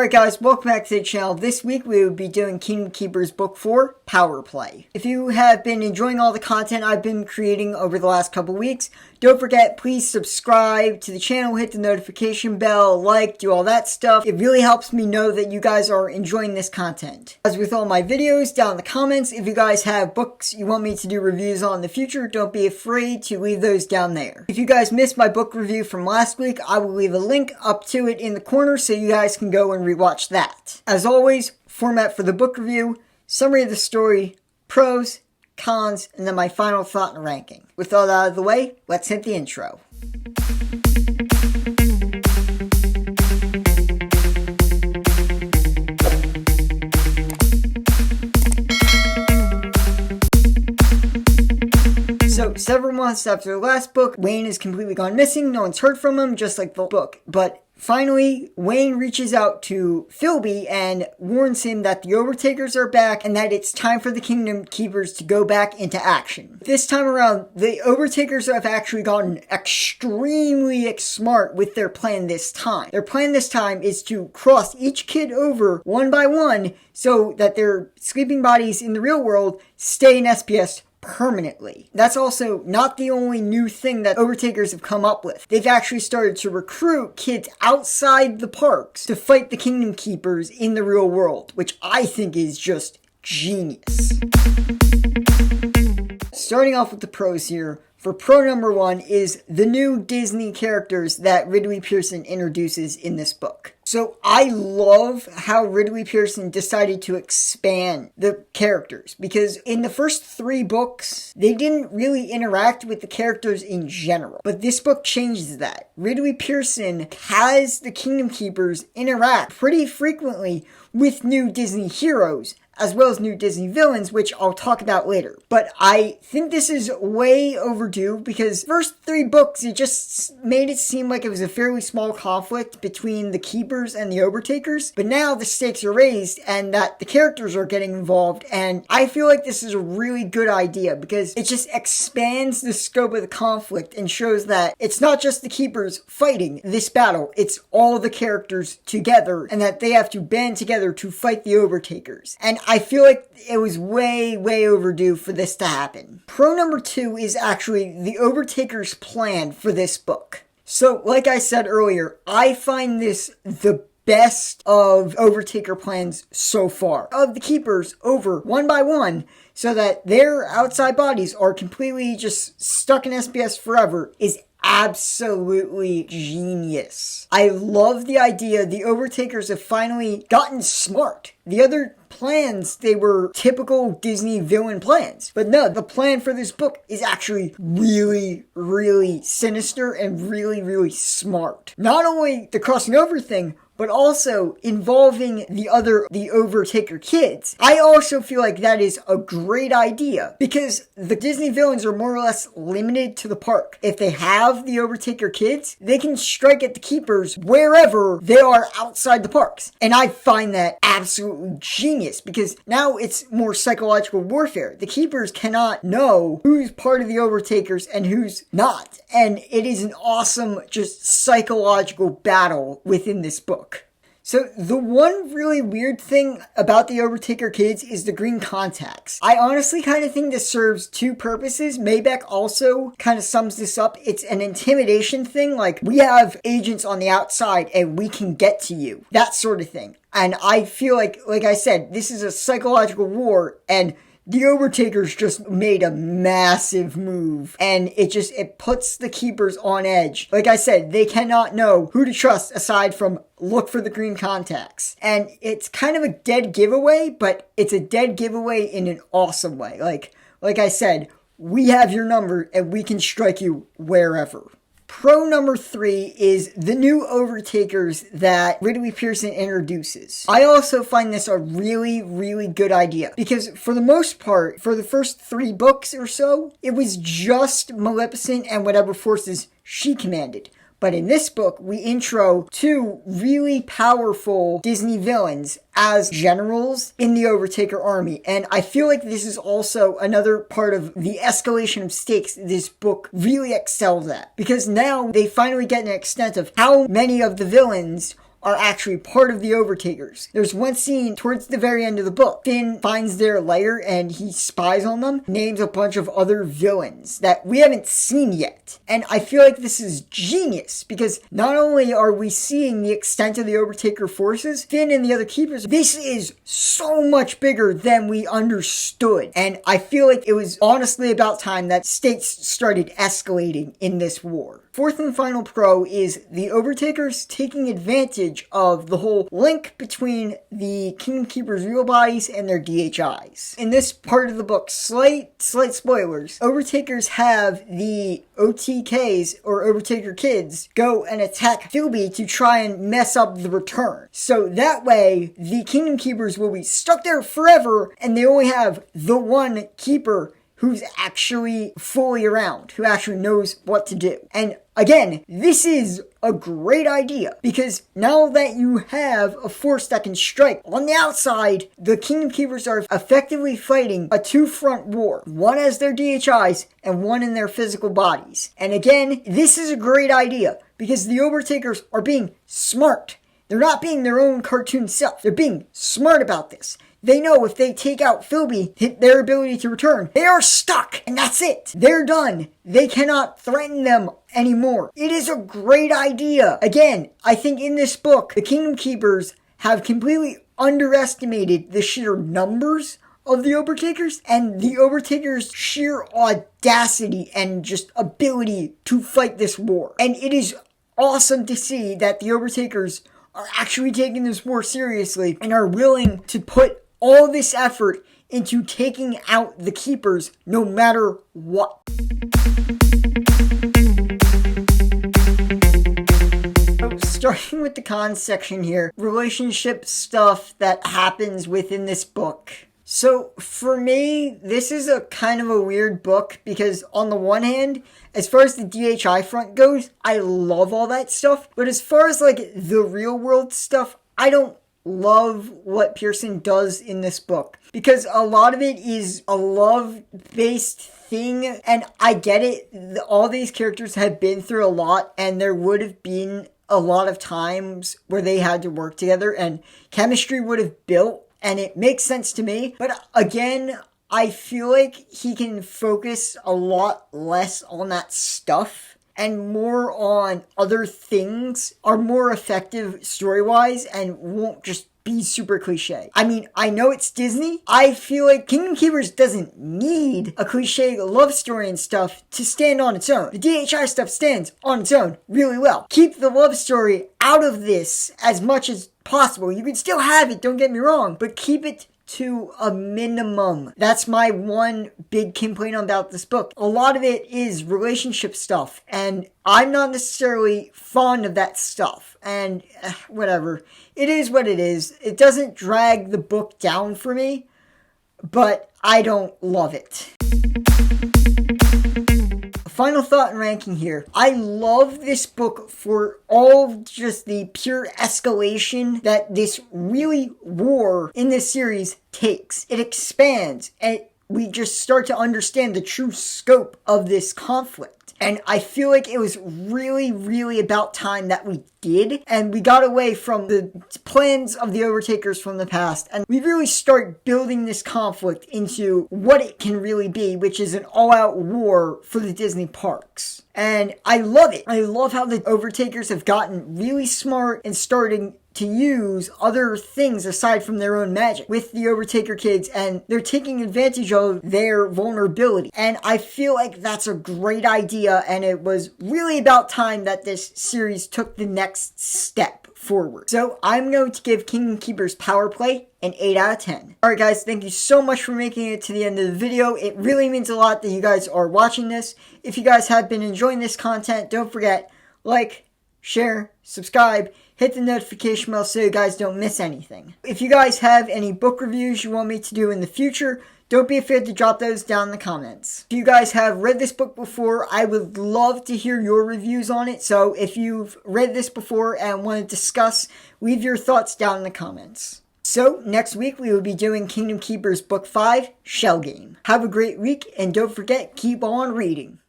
Alright guys, welcome back to the channel. This week we will be doing Kingdom Keepers Book 4, Power Play. If you have been enjoying all the content I've been creating over the last couple weeks, don't forget, please subscribe to the channel, hit the notification bell, like, do all that stuff. It really helps me know that you guys are enjoying this content. As with all my videos, down in the comments, if you guys have books you want me to do reviews on in the future, don't be afraid to leave those down there. If you guys missed my book review from last week, I will leave a link up to it in the corner so you guys can go and rewatch that. As always, format for the book review, summary of the story, pros, cons, and then my final thought and ranking. With all that out of the way, let's hit the intro. So, several months after the last book, Whane has completely gone missing. No one's heard from him, just like the book. But finally, Whane reaches out to Philby and warns him that the Overtakers are back and that it's time for the Kingdom Keepers to go back into action. This time around, the Overtakers have actually gotten extremely smart with their plan this time. Their plan this time is to cross each kid over one by one so that their sleeping bodies in the real world stay in SPS permanently. That's also not the only new thing that Overtakers have come up with. They've actually started to recruit kids outside the parks to fight the Kingdom Keepers in the real world, which I think is just genius. Starting off with the pros here, for pro number one is the new Disney characters that Ridley Pearson introduces in this book. So I love how Ridley Pearson decided to expand the characters, because in the first 3 books, they didn't really interact with the characters in general. But this book changes that. Ridley Pearson has the Kingdom Keepers interact pretty frequently with new Disney heroes, as well as new Disney villains, which I'll talk about later. But I think this is way overdue because first 3 books, it just made it seem like it was a fairly small conflict between the Keepers and the Overtakers. But now the stakes are raised and that the characters are getting involved. And I feel like this is a really good idea because it just expands the scope of the conflict and shows that it's not just the Keepers fighting this battle. It's all the characters together and that they have to band together to fight the Overtakers. And I feel like it was way overdue for this to happen. Pro number 2 is actually the Overtaker's plan for this book. So, like I said earlier, I find this the best of Overtaker plans so far. Of the Keepers over one by one, so that their outside bodies are completely just stuck in SPS forever is absolutely genius. I love the idea the Overtakers have finally gotten smart. The other plans, they were typical Disney villain plans. But no, the plan for this book is actually really sinister and really smart. Not only the crossing over thing, but also involving the Overtaker kids. I also feel like that is a great idea because the Disney villains are more or less limited to the park. If they have the Overtaker kids, they can strike at the Keepers wherever they are outside the parks. And I find that absolutely genius because now it's more psychological warfare. The Keepers cannot know who's part of the Overtakers and who's not. And it is an awesome, just psychological battle within this book. So the one really weird thing about the Overtaker kids is the green contacts. I honestly kind of think this serves 2 purposes. Maybeck also kind of sums this up. It's an intimidation thing, like we have agents on the outside and we can get to you. That sort of thing. And I feel like I said, this is a psychological war and the Overtakers just made a massive move and it puts the Keepers on edge. Like I said, they cannot know who to trust aside from look for the green contacts. And it's kind of a dead giveaway, but it's a dead giveaway in an awesome way. Like I said, we have your number and we can strike you wherever. Pro number 3 is the new Overtakers that Ridley Pearson introduces. I also find this a really good idea because for the most part, for the first 3 books or so, it was just Maleficent and whatever forces she commanded. But in this book, we intro 2 really powerful Disney villains as generals in the Overtaker army. And I feel like this is also another part of the escalation of stakes this book really excels at. Because now they finally get an extent of how many of the villains are actually part of the Overtakers. There's one scene towards the very end of the book. Finn finds their lair and he spies on them, names a bunch of other villains that we haven't seen yet. And I feel like this is genius because not only are we seeing the extent of the Overtaker forces, Finn and the other keepers, this is so much bigger than we understood. And I feel like it was honestly about time that stakes started escalating in this war. Fourth and final pro is the Overtakers taking advantage of the whole link between the Kingdom Keepers' real bodies and their DHIs. In this part of the book, slight spoilers, Overtakers have the OTKs, or Overtaker kids, go and attack Philby to try and mess up the return. So that way, the Kingdom Keepers will be stuck there forever, and they only have the one keeper who's actually fully around, who actually knows what to do. And again, this is a great idea because now that you have a force that can strike on the outside, the Kingdom Keepers are effectively fighting a two-front war. One as their DHIs and one in their physical bodies. And again, this is a great idea because the Overtakers are being smart. They're not being their own cartoon self. They're being smart about this. They know if they take out Philby, hit their ability to return, they are stuck, and that's it. They're done. They cannot threaten them anymore. It is a great idea. Again, I think in this book, the Kingdom Keepers have completely underestimated the sheer numbers of the Overtakers and the Overtakers' sheer audacity and just ability to fight this war. And it is awesome to see that the Overtakers are actually taking this war seriously and are willing to put all this effort into taking out the Keepers no matter what. Starting with the cons section here, relationship stuff that happens within this book. So for me, this is a kind of a weird book because on the one hand, as far as the DHI front goes, I love all that stuff. But as far as like the real world stuff, I don't love what Pearson does in this book because a lot of it is a love-based thing, and I get it. All these characters have been through a lot, and there would have been a lot of times where they had to work together, and chemistry would have built, and it makes sense to me. But again, I feel like he can focus a lot less on that stuff and more on other things, are more effective story-wise and won't just be super cliche. I mean, I know it's Disney. I feel like Kingdom Keepers doesn't need a cliche love story and stuff to stand on its own. The DHI stuff stands on its own really well. Keep the love story out of this as much as possible. You can still have it, don't get me wrong, but keep it to a minimum. That's my one big complaint about this book. A lot of it is relationship stuff, and I'm not necessarily fond of that stuff. And whatever. It is what it is. It doesn't drag the book down for me, but I don't love it. Final thought and ranking here. I love this book for all just the pure escalation that this really war in this series takes. It expands and we just start to understand the true scope of this conflict. And I feel like it was really, really about time that we did. And we got away from the plans of the Overtakers from the past. And we really start building this conflict into what it can really be, which is an all-out war for the Disney parks. And I love it. I love how the Overtakers have gotten really smart and starting to use other things aside from their own magic with the Overtaker kids, and they're taking advantage of their vulnerability. And I feel like that's a great idea, and it was really about time that this series took the next step forward. So I'm going to give Kingdom Keepers Power Play an 8 out of 10. Alright guys, thank you so much for making it to the end of the video. It really means a lot that you guys are watching this. If you guys have been enjoying this content, don't forget, like, share, subscribe, hit the notification bell so you guys don't miss anything. If you guys have any book reviews you want me to do in the future, don't be afraid to drop those down in the comments. If you guys have read this book before, I would love to hear your reviews on it. So if you've read this before and want to discuss, leave your thoughts down in the comments. So next week we will be doing Kingdom Keepers Book 5, Shell Game. Have a great week and don't forget, keep on reading.